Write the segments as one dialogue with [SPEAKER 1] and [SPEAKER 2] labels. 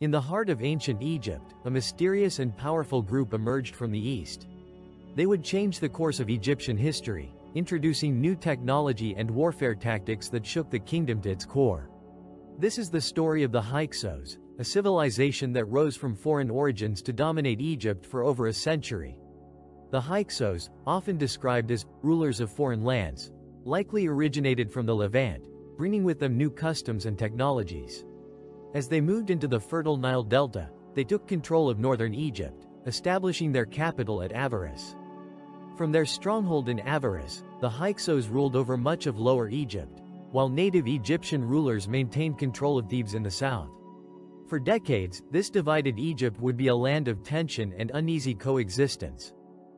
[SPEAKER 1] In the heart of ancient Egypt, a mysterious and powerful group emerged from the east. They would change the course of Egyptian history, introducing new technology and warfare tactics that shook the kingdom to its core. This is the story of the Hyksos, a civilization that rose from foreign origins to dominate Egypt for over a century. The Hyksos, often described as rulers of foreign lands, likely originated from the Levant, bringing with them new customs and technologies. As they moved into the fertile Nile Delta, they took control of northern Egypt, establishing their capital at Avaris. From their stronghold in Avaris, the Hyksos ruled over much of Lower Egypt, while native Egyptian rulers maintained control of Thebes in the south. For decades, this divided Egypt would be a land of tension and uneasy coexistence.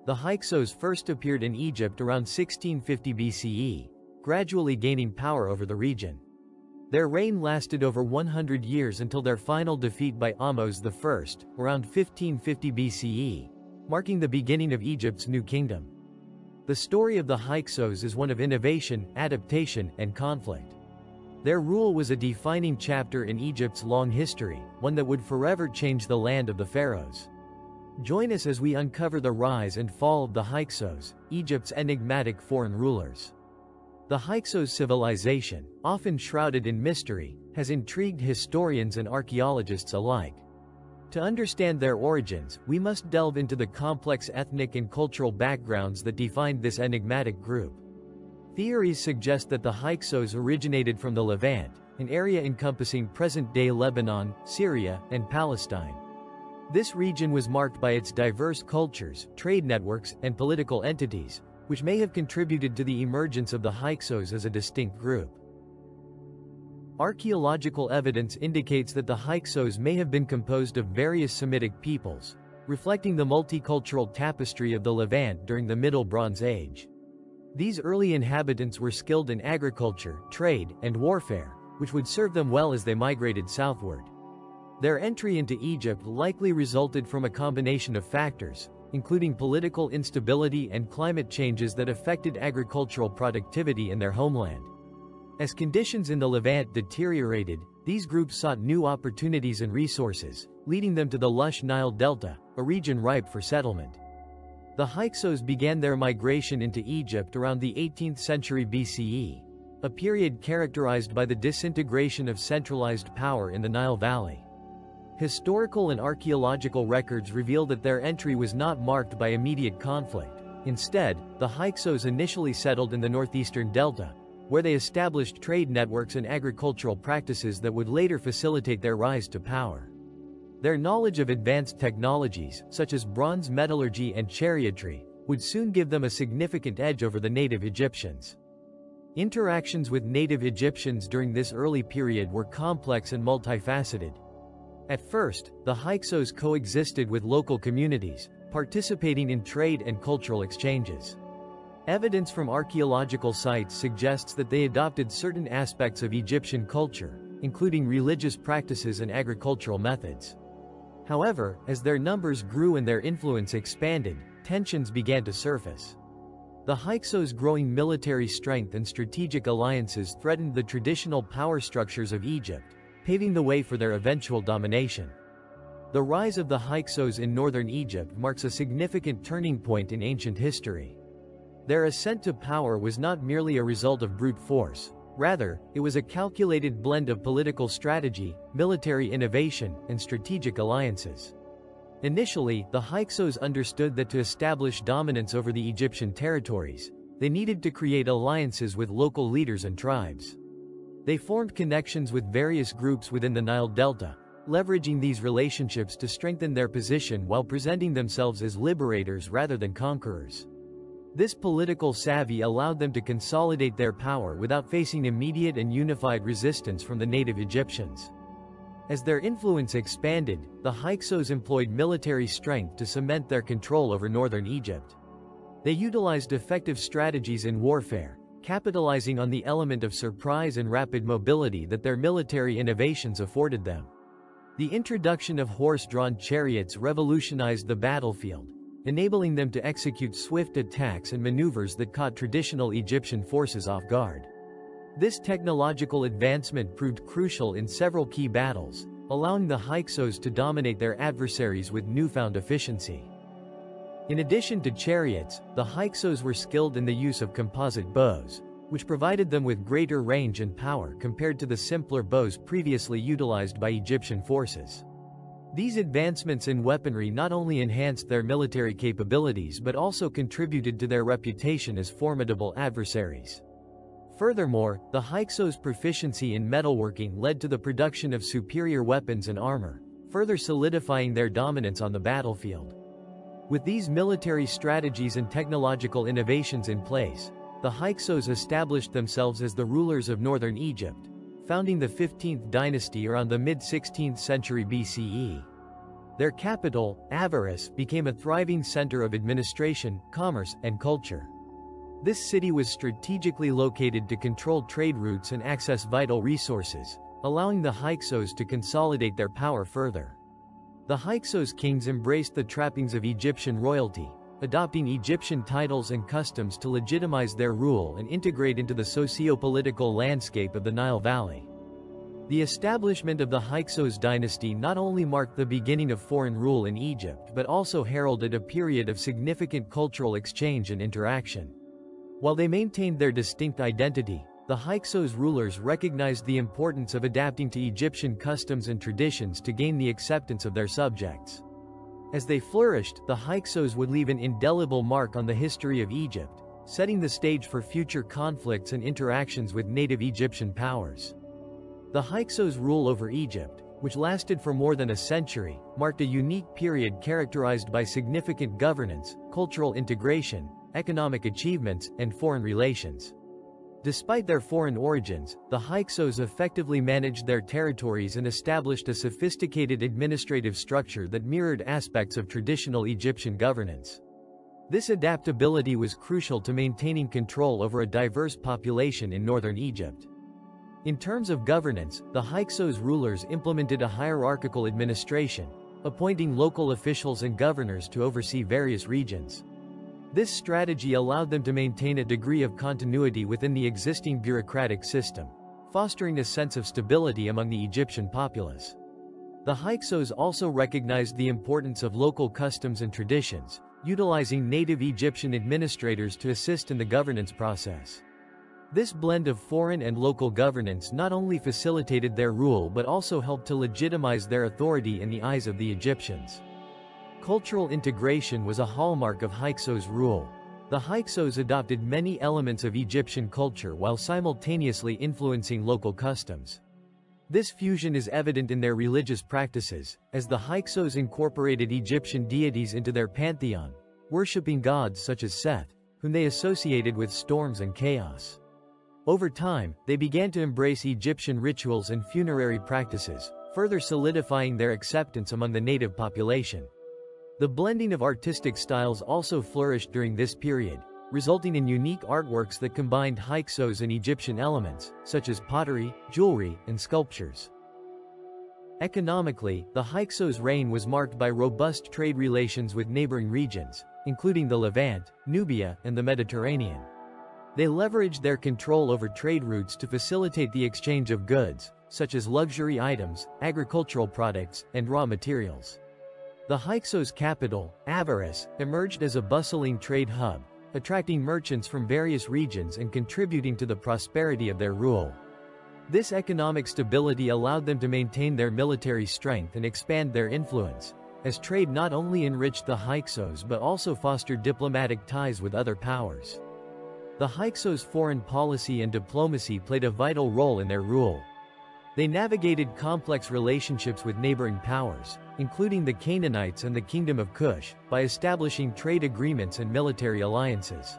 [SPEAKER 1] The Hyksos first appeared in Egypt around 1650 BCE, gradually gaining power over the region. Their reign lasted over 100 years until their final defeat by Ahmose I, around 1550 BCE, marking the beginning of Egypt's new kingdom. The story of the Hyksos is one of innovation, adaptation, and conflict. Their rule was a defining chapter in Egypt's long history, one that would forever change the land of the pharaohs. Join us as we uncover the rise and fall of the Hyksos, Egypt's enigmatic foreign rulers. The Hyksos civilization, often shrouded in mystery, has intrigued historians and archaeologists alike. To understand their origins, we must delve into the complex ethnic and cultural backgrounds that defined this enigmatic group. Theories suggest that the Hyksos originated from the Levant, an area encompassing present-day Lebanon, Syria, and Palestine. This region was marked by its diverse cultures, trade networks, and political entities, which may have contributed to the emergence of the Hyksos as a distinct group. Archaeological evidence indicates that the Hyksos may have been composed of various Semitic peoples, reflecting the multicultural tapestry of the Levant during the Middle Bronze Age. These early inhabitants were skilled in agriculture, trade, and warfare, which would serve them well as they migrated southward. Their entry into Egypt likely resulted from a combination of factors, including political instability and climate changes that affected agricultural productivity in their homeland. As conditions in the Levant deteriorated, these groups sought new opportunities and resources, leading them to the lush Nile Delta, a region ripe for settlement. The Hyksos began their migration into Egypt around the 18th century BCE, a period characterized by the disintegration of centralized power in the Nile Valley. Historical and archaeological records reveal that their entry was not marked by immediate conflict. Instead, the Hyksos initially settled in the northeastern delta, where they established trade networks and agricultural practices that would later facilitate their rise to power. Their knowledge of advanced technologies, such as bronze metallurgy and chariotry, would soon give them a significant edge over the native Egyptians. Interactions with native Egyptians during this early period were complex and multifaceted. At first, the Hyksos coexisted with local communities, participating in trade and cultural exchanges. Evidence from archaeological sites suggests that they adopted certain aspects of Egyptian culture, including religious practices and agricultural methods. However, as their numbers grew and their influence expanded, tensions began to surface. The Hyksos' growing military strength and strategic alliances threatened the traditional power structures of Egypt, paving the way for their eventual domination. The rise of the Hyksos in northern Egypt marks a significant turning point in ancient history. Their ascent to power was not merely a result of brute force. Rather, it was a calculated blend of political strategy, military innovation, and strategic alliances. Initially, the Hyksos understood that to establish dominance over the Egyptian territories, they needed to create alliances with local leaders and tribes. They formed connections with various groups within the Nile Delta, leveraging these relationships to strengthen their position while presenting themselves as liberators rather than conquerors. This political savvy allowed them to consolidate their power without facing immediate and unified resistance from the native Egyptians. As their influence expanded, the Hyksos employed military strength to cement their control over northern Egypt. They utilized effective strategies in warfare, capitalizing on the element of surprise and rapid mobility that their military innovations afforded them. The introduction of horse-drawn chariots revolutionized the battlefield, enabling them to execute swift attacks and maneuvers that caught traditional Egyptian forces off guard. This technological advancement proved crucial in several key battles, allowing the Hyksos to dominate their adversaries with newfound efficiency. In addition to chariots, the Hyksos were skilled in the use of composite bows, which provided them with greater range and power compared to the simpler bows previously utilized by Egyptian forces. These advancements in weaponry not only enhanced their military capabilities but also contributed to their reputation as formidable adversaries. Furthermore, the Hyksos' proficiency in metalworking led to the production of superior weapons and armor, further solidifying their dominance on the battlefield. With these military strategies and technological innovations in place, the Hyksos established themselves as the rulers of northern Egypt, founding the 15th dynasty around the mid-16th century BCE. Their capital, Avaris, became a thriving center of administration, commerce, and culture. This city was strategically located to control trade routes and access vital resources, allowing the Hyksos to consolidate their power further. The Hyksos kings embraced the trappings of Egyptian royalty, adopting Egyptian titles and customs to legitimize their rule and integrate into the socio-political landscape of the Nile Valley. The establishment of the Hyksos dynasty not only marked the beginning of foreign rule in Egypt but also heralded a period of significant cultural exchange and interaction. While they maintained their distinct identity, the Hyksos rulers recognized the importance of adapting to Egyptian customs and traditions to gain the acceptance of their subjects. As they flourished, the Hyksos would leave an indelible mark on the history of Egypt, setting the stage for future conflicts and interactions with native Egyptian powers. The Hyksos' rule over Egypt, which lasted for more than a century, marked a unique period characterized by significant governance, cultural integration, economic achievements, and foreign relations. Despite their foreign origins, the Hyksos effectively managed their territories and established a sophisticated administrative structure that mirrored aspects of traditional Egyptian governance. This adaptability was crucial to maintaining control over a diverse population in northern Egypt. In terms of governance, the Hyksos rulers implemented a hierarchical administration, appointing local officials and governors to oversee various regions. This strategy allowed them to maintain a degree of continuity within the existing bureaucratic system, fostering a sense of stability among the Egyptian populace. The Hyksos also recognized the importance of local customs and traditions, utilizing native Egyptian administrators to assist in the governance process. This blend of foreign and local governance not only facilitated their rule but also helped to legitimize their authority in the eyes of the Egyptians. Cultural integration was a hallmark of Hyksos' rule. The Hyksos adopted many elements of Egyptian culture while simultaneously influencing local customs. This fusion is evident in their religious practices, as the Hyksos incorporated Egyptian deities into their pantheon, worshipping gods such as Seth, whom they associated with storms and chaos. Over time, they began to embrace Egyptian rituals and funerary practices, further solidifying their acceptance among the native population. The blending of artistic styles also flourished during this period, resulting in unique artworks that combined Hyksos and Egyptian elements, such as pottery, jewelry, and sculptures. Economically, the Hyksos' reign was marked by robust trade relations with neighboring regions, including the Levant, Nubia, and the Mediterranean. They leveraged their control over trade routes to facilitate the exchange of goods, such as luxury items, agricultural products, and raw materials. The Hyksos' capital, Avaris, emerged as a bustling trade hub, attracting merchants from various regions and contributing to the prosperity of their rule. This economic stability allowed them to maintain their military strength and expand their influence, as trade not only enriched the Hyksos but also fostered diplomatic ties with other powers. The Hyksos' foreign policy and diplomacy played a vital role in their rule. They navigated complex relationships with neighboring powers, including the Canaanites and the Kingdom of Kush, by establishing trade agreements and military alliances.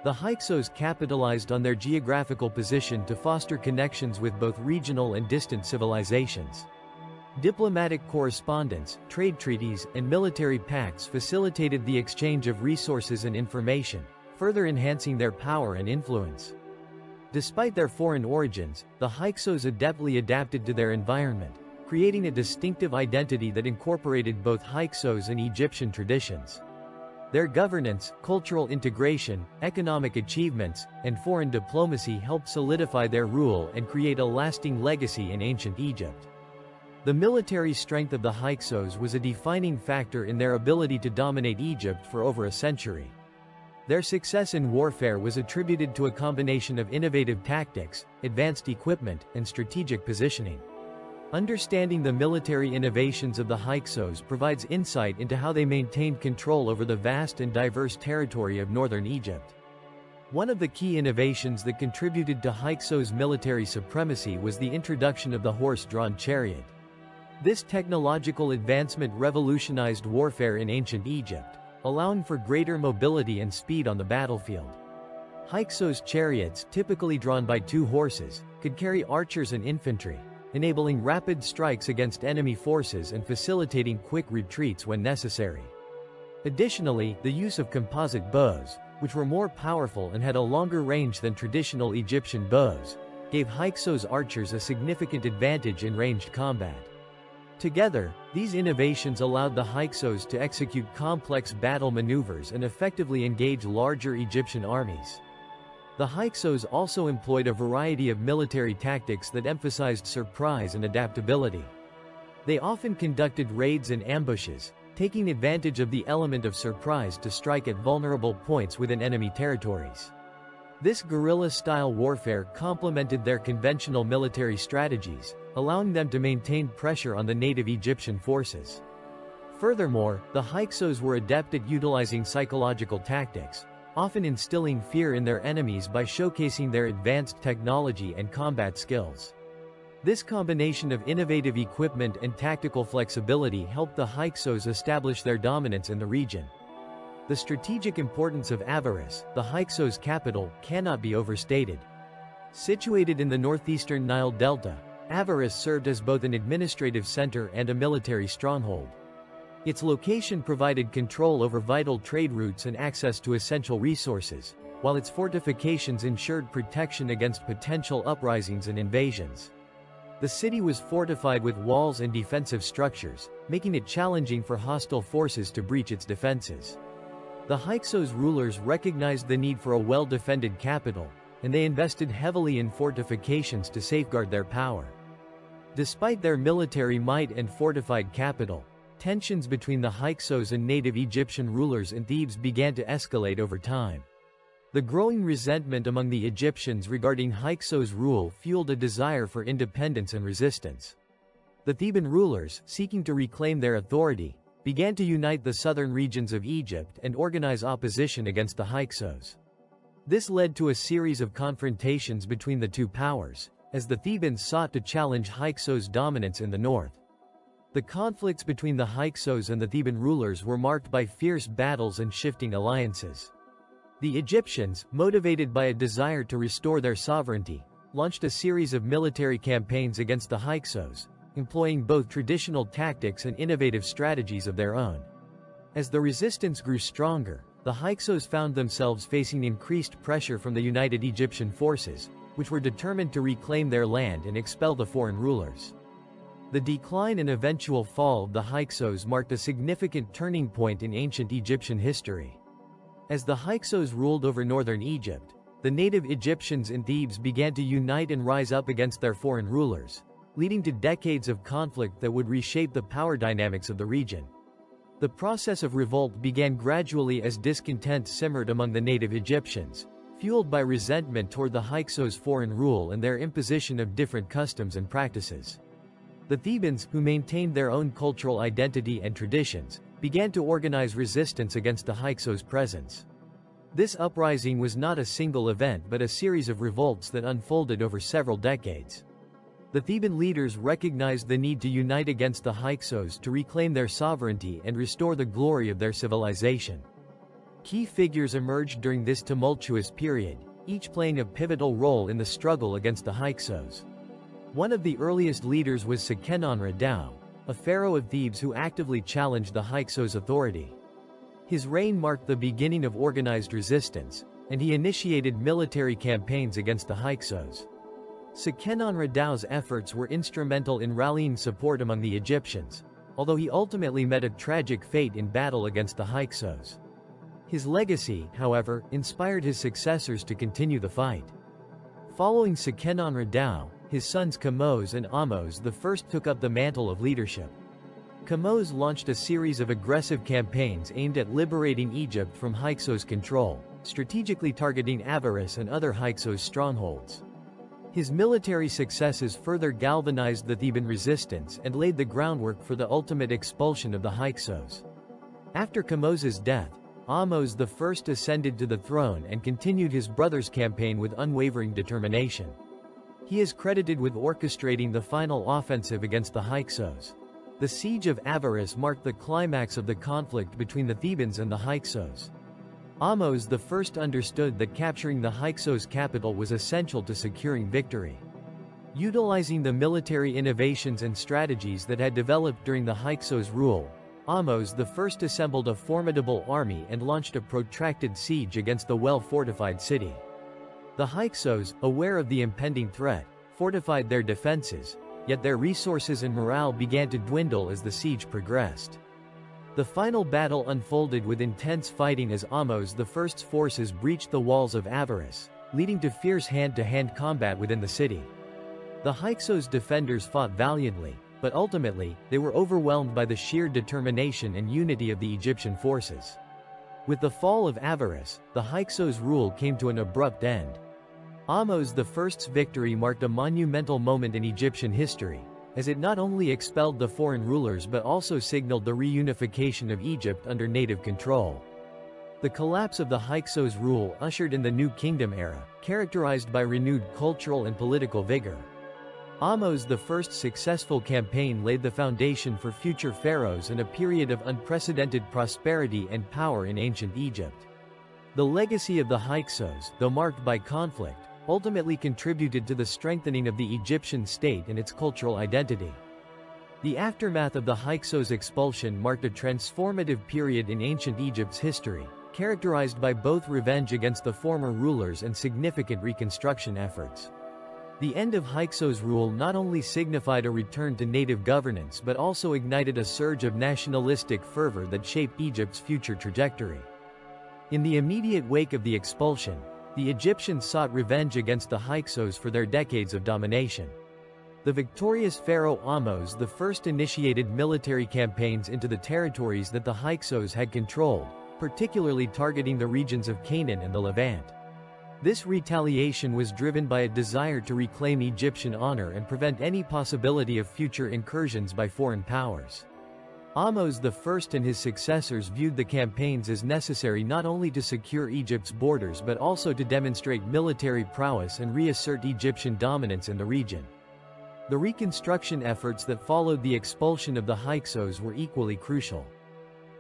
[SPEAKER 1] The Hyksos capitalized on their geographical position to foster connections with both regional and distant civilizations. Diplomatic correspondence, trade treaties, and military pacts facilitated the exchange of resources and information, further enhancing their power and influence. Despite their foreign origins, the Hyksos adeptly adapted to their environment, creating a distinctive identity that incorporated both Hyksos and Egyptian traditions. Their governance, cultural integration, economic achievements, and foreign diplomacy helped solidify their rule and create a lasting legacy in ancient Egypt. The military strength of the Hyksos was a defining factor in their ability to dominate Egypt for over a century. Their success in warfare was attributed to a combination of innovative tactics, advanced equipment, and strategic positioning. Understanding the military innovations of the Hyksos provides insight into how they maintained control over the vast and diverse territory of northern Egypt. One of the key innovations that contributed to Hyksos' military supremacy was the introduction of the horse-drawn chariot. This technological advancement revolutionized warfare in ancient Egypt, allowing for greater mobility and speed on the battlefield. Hyksos chariots, typically drawn by 2 horses, could carry archers and infantry, enabling rapid strikes against enemy forces and facilitating quick retreats when necessary. Additionally, the use of composite bows, which were more powerful and had a longer range than traditional Egyptian bows, gave Hyksos archers a significant advantage in ranged combat. Together, these innovations allowed the Hyksos to execute complex battle maneuvers and effectively engage larger Egyptian armies. The Hyksos also employed a variety of military tactics that emphasized surprise and adaptability. They often conducted raids and ambushes, taking advantage of the element of surprise to strike at vulnerable points within enemy territories. This guerrilla-style warfare complemented their conventional military strategies, allowing them to maintain pressure on the native Egyptian forces. Furthermore, the Hyksos were adept at utilizing psychological tactics, often instilling fear in their enemies by showcasing their advanced technology and combat skills. This combination of innovative equipment and tactical flexibility helped the Hyksos establish their dominance in the region. The strategic importance of Avaris, the Hyksos' capital, cannot be overstated. Situated in the northeastern Nile Delta, Avaris served as both an administrative center and a military stronghold. Its location provided control over vital trade routes and access to essential resources, while its fortifications ensured protection against potential uprisings and invasions. The city was fortified with walls and defensive structures, making it challenging for hostile forces to breach its defenses. The Hyksos rulers recognized the need for a well-defended capital, and they invested heavily in fortifications to safeguard their power. Despite their military might and fortified capital, tensions between the Hyksos and native Egyptian rulers in Thebes began to escalate over time. The growing resentment among the Egyptians regarding Hyksos' rule fueled a desire for independence and resistance. The Theban rulers, seeking to reclaim their authority, began to unite the southern regions of Egypt and organize opposition against the Hyksos. This led to a series of confrontations between the two powers, as the Thebans sought to challenge Hyksos' dominance in the north. The conflicts between the Hyksos and the Theban rulers were marked by fierce battles and shifting alliances. The Egyptians, motivated by a desire to restore their sovereignty, launched a series of military campaigns against the Hyksos, employing both traditional tactics and innovative strategies of their own. As the resistance grew stronger, the Hyksos found themselves facing increased pressure from the united Egyptian forces, which were determined to reclaim their land and expel the foreign rulers. The decline and eventual fall of the Hyksos marked a significant turning point in ancient Egyptian history. As the Hyksos ruled over northern Egypt, the native Egyptians in Thebes began to unite and rise up against their foreign rulers, leading to decades of conflict that would reshape the power dynamics of the region. The process of revolt began gradually as discontent simmered among the native Egyptians, fueled by resentment toward the Hyksos' foreign rule and their imposition of different customs and practices. The Thebans, who maintained their own cultural identity and traditions, began to organize resistance against the Hyksos' presence. This uprising was not a single event but a series of revolts that unfolded over several decades. The Theban leaders recognized the need to unite against the Hyksos to reclaim their sovereignty and restore the glory of their civilization. Key figures emerged during this tumultuous period, each playing a pivotal role in the struggle against the Hyksos. One of the earliest leaders was Seqenenre, a pharaoh of Thebes who actively challenged the Hyksos' authority. His reign marked the beginning of organized resistance, and he initiated military campaigns against the Hyksos. Seqenenre's efforts were instrumental in rallying support among the Egyptians, although he ultimately met a tragic fate in battle against the Hyksos. His legacy, however, inspired his successors to continue the fight. Following Seqenenre, his sons Ahmose and Ahmose I took up the mantle of leadership. Ahmose launched a series of aggressive campaigns aimed at liberating Egypt from Hyksos control, strategically targeting Avaris and other Hyksos strongholds. His military successes further galvanized the Theban resistance and laid the groundwork for the ultimate expulsion of the Hyksos. After Ahmose's death, Ahmose I ascended to the throne and continued his brother's campaign with unwavering determination. He is credited with orchestrating the final offensive against the Hyksos. The siege of Avaris marked the climax of the conflict between the Thebans and the Hyksos. Ahmose I understood that capturing the Hyksos capital was essential to securing victory. Utilizing the military innovations and strategies that had developed during the Hyksos rule, Ahmose I assembled a formidable army and launched a protracted siege against the well-fortified city. The Hyksos, aware of the impending threat, fortified their defenses, yet their resources and morale began to dwindle as the siege progressed. The final battle unfolded with intense fighting as Ahmose I's forces breached the walls of Avaris, leading to fierce hand-to-hand combat within the city. The Hyksos defenders fought valiantly, but ultimately, they were overwhelmed by the sheer determination and unity of the Egyptian forces. With the fall of Avaris, the Hyksos rule came to an abrupt end. Ahmose I's victory marked a monumental moment in Egyptian history, as it not only expelled the foreign rulers but also signaled the reunification of Egypt under native control. The collapse of the Hyksos rule ushered in the New Kingdom era, characterized by renewed cultural and political vigor. Ahmose I's successful campaign laid the foundation for future pharaohs and a period of unprecedented prosperity and power in ancient Egypt. The legacy of the Hyksos, though marked by conflict, ultimately contributed to the strengthening of the Egyptian state and its cultural identity. The aftermath of the Hyksos expulsion marked a transformative period in ancient Egypt's history, characterized by both revenge against the former rulers and significant reconstruction efforts. The end of Hyksos rule not only signified a return to native governance but also ignited a surge of nationalistic fervor that shaped Egypt's future trajectory. In the immediate wake of the expulsion, the Egyptians sought revenge against the Hyksos for their decades of domination. The victorious Pharaoh Ahmose I initiated military campaigns into the territories that the Hyksos had controlled, particularly targeting the regions of Canaan and the Levant. This retaliation was driven by a desire to reclaim Egyptian honor and prevent any possibility of future incursions by foreign powers. Ahmose I and his successors viewed the campaigns as necessary not only to secure Egypt's borders but also to demonstrate military prowess and reassert Egyptian dominance in the region. The reconstruction efforts that followed the expulsion of the Hyksos were equally crucial.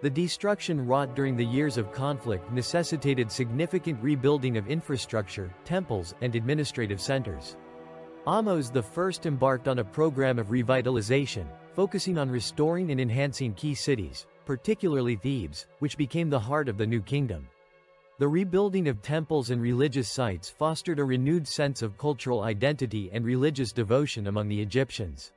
[SPEAKER 1] The destruction wrought during the years of conflict necessitated significant rebuilding of infrastructure, temples, and administrative centers. Ahmose I embarked on a program of revitalization, focusing on restoring and enhancing key cities, particularly Thebes, which became the heart of the New Kingdom. The rebuilding of temples and religious sites fostered a renewed sense of cultural identity and religious devotion among the Egyptians.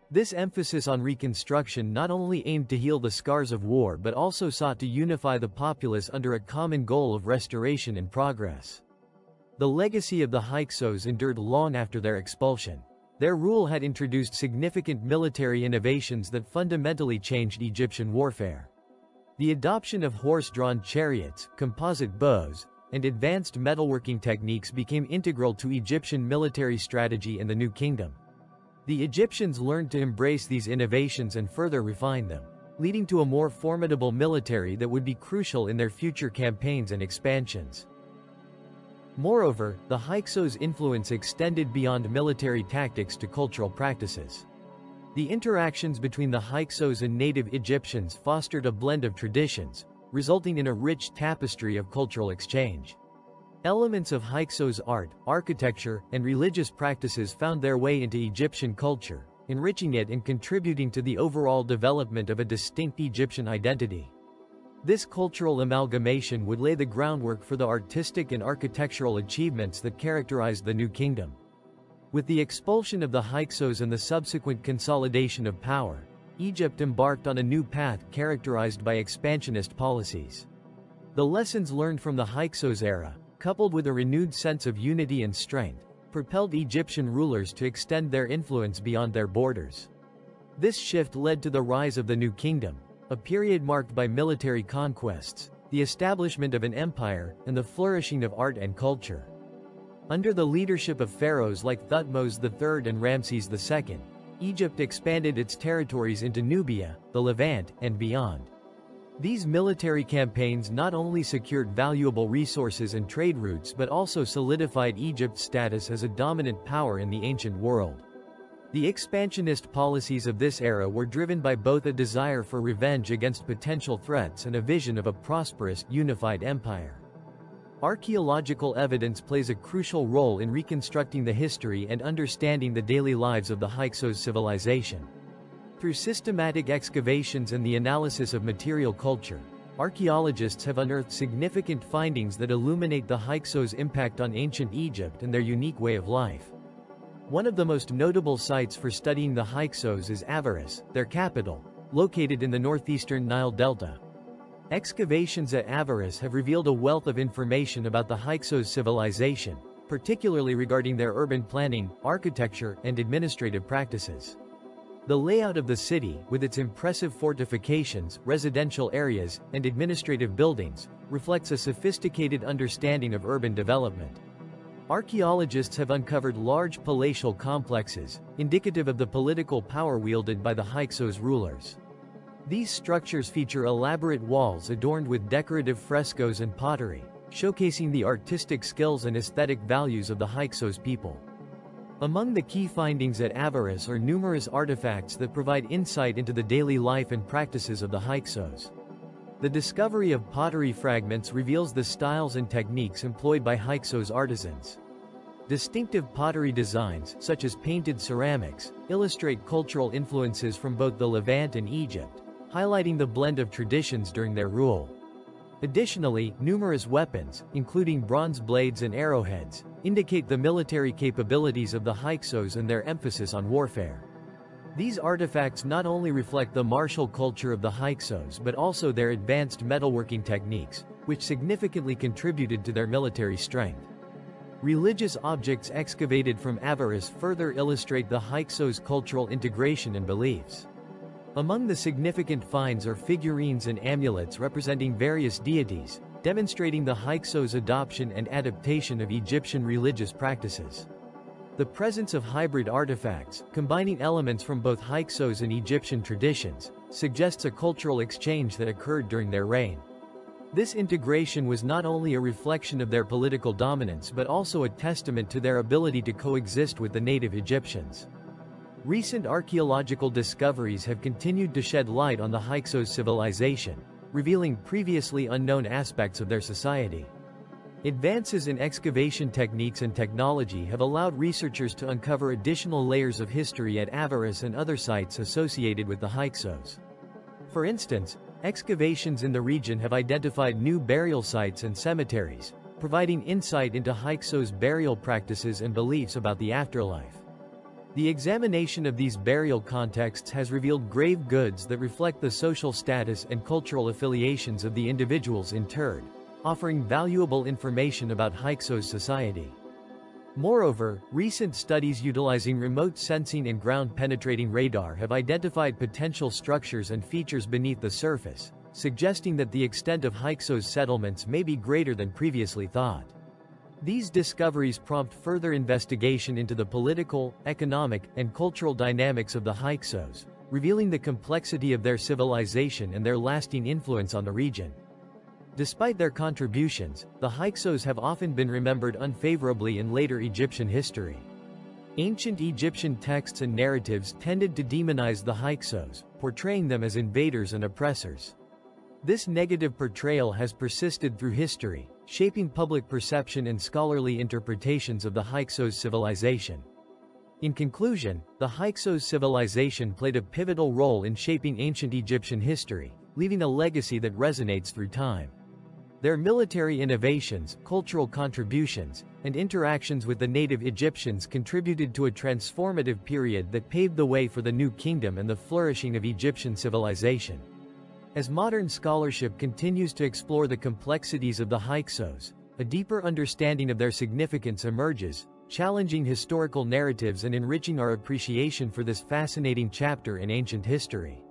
[SPEAKER 1] This emphasis on reconstruction not only aimed to heal the scars of war but also sought to unify the populace under a common goal of restoration and progress. The legacy of the Hyksos endured long after their expulsion. Their rule had introduced significant military innovations that fundamentally changed Egyptian warfare. The adoption of horse-drawn chariots, composite bows, and advanced metalworking techniques became integral to Egyptian military strategy in the New Kingdom. The Egyptians learned to embrace these innovations and further refine them, leading to a more formidable military that would be crucial in their future campaigns and expansions. Moreover, the Hyksos' influence extended beyond military tactics to cultural practices. The interactions between the Hyksos and native Egyptians fostered a blend of traditions, resulting in a rich tapestry of cultural exchange. Elements of Hyksos art, architecture, and religious practices found their way into Egyptian culture, enriching it and contributing to the overall development of a distinct Egyptian identity. This cultural amalgamation would lay the groundwork for the artistic and architectural achievements that characterized the New Kingdom. With the expulsion of the Hyksos and the subsequent consolidation of power, Egypt embarked on a new path characterized by expansionist policies. The lessons learned from the Hyksos era, coupled with a renewed sense of unity and strength, propelled Egyptian rulers to extend their influence beyond their borders. This shift led to the rise of the New Kingdom, a period marked by military conquests, the establishment of an empire, and the flourishing of art and culture. Under the leadership of pharaohs like Thutmose III and Ramses II, Egypt expanded its territories into Nubia, the Levant, and beyond. These military campaigns not only secured valuable resources and trade routes but also solidified Egypt's status as a dominant power in the ancient world. The expansionist policies of this era were driven by both a desire for revenge against potential threats and a vision of a prosperous, unified empire. Archaeological evidence plays a crucial role in reconstructing the history and understanding the daily lives of the Hyksos civilization. Through systematic excavations and the analysis of material culture, archaeologists have unearthed significant findings that illuminate the Hyksos' impact on ancient Egypt and their unique way of life. One of the most notable sites for studying the Hyksos is Avaris, their capital, located in the northeastern Nile Delta. Excavations at Avaris have revealed a wealth of information about the Hyksos civilization, particularly regarding their urban planning, architecture, and administrative practices. The layout of the city, with its impressive fortifications, residential areas, and administrative buildings, reflects a sophisticated understanding of urban development. Archaeologists have uncovered large palatial complexes, indicative of the political power wielded by the Hyksos rulers. These structures feature elaborate walls adorned with decorative frescoes and pottery, showcasing the artistic skills and aesthetic values of the Hyksos people. Among the key findings at Avaris are numerous artifacts that provide insight into the daily life and practices of the Hyksos. The discovery of pottery fragments reveals the styles and techniques employed by Hyksos artisans. Distinctive pottery designs, such as painted ceramics, illustrate cultural influences from both the Levant and Egypt, highlighting the blend of traditions during their rule. Additionally, numerous weapons, including bronze blades and arrowheads, indicate the military capabilities of the Hyksos and their emphasis on warfare. These artifacts not only reflect the martial culture of the Hyksos but also their advanced metalworking techniques, which significantly contributed to their military strength. Religious objects excavated from Avaris further illustrate the Hyksos' cultural integration and beliefs. Among the significant finds are figurines and amulets representing various deities, demonstrating the Hyksos' adoption and adaptation of Egyptian religious practices. The presence of hybrid artifacts, combining elements from both Hyksos and Egyptian traditions, suggests a cultural exchange that occurred during their reign. This integration was not only a reflection of their political dominance but also a testament to their ability to coexist with the native Egyptians. Recent archaeological discoveries have continued to shed light on the Hyksos civilization, revealing previously unknown aspects of their society. Advances in excavation techniques and technology have allowed researchers to uncover additional layers of history at Avaris and other sites associated with the Hyksos. For instance, excavations in the region have identified new burial sites and cemeteries, providing insight into Hyksos' burial practices and beliefs about the afterlife. The examination of these burial contexts has revealed grave goods that reflect the social status and cultural affiliations of the individuals interred, offering valuable information about Hyksos society. Moreover, recent studies utilizing remote sensing and ground-penetrating radar have identified potential structures and features beneath the surface, suggesting that the extent of Hyksos settlements may be greater than previously thought. These discoveries prompt further investigation into the political, economic, and cultural dynamics of the Hyksos, revealing the complexity of their civilization and their lasting influence on the region. Despite their contributions, the Hyksos have often been remembered unfavorably in later Egyptian history. Ancient Egyptian texts and narratives tended to demonize the Hyksos, portraying them as invaders and oppressors. This negative portrayal has persisted through history, shaping public perception and scholarly interpretations of the Hyksos civilization. In conclusion, the Hyksos civilization played a pivotal role in shaping ancient Egyptian history, leaving a legacy that resonates through time. Their military innovations, cultural contributions, and interactions with the native Egyptians contributed to a transformative period that paved the way for the New Kingdom and the flourishing of Egyptian civilization. As modern scholarship continues to explore the complexities of the Hyksos, a deeper understanding of their significance emerges, challenging historical narratives and enriching our appreciation for this fascinating chapter in ancient history.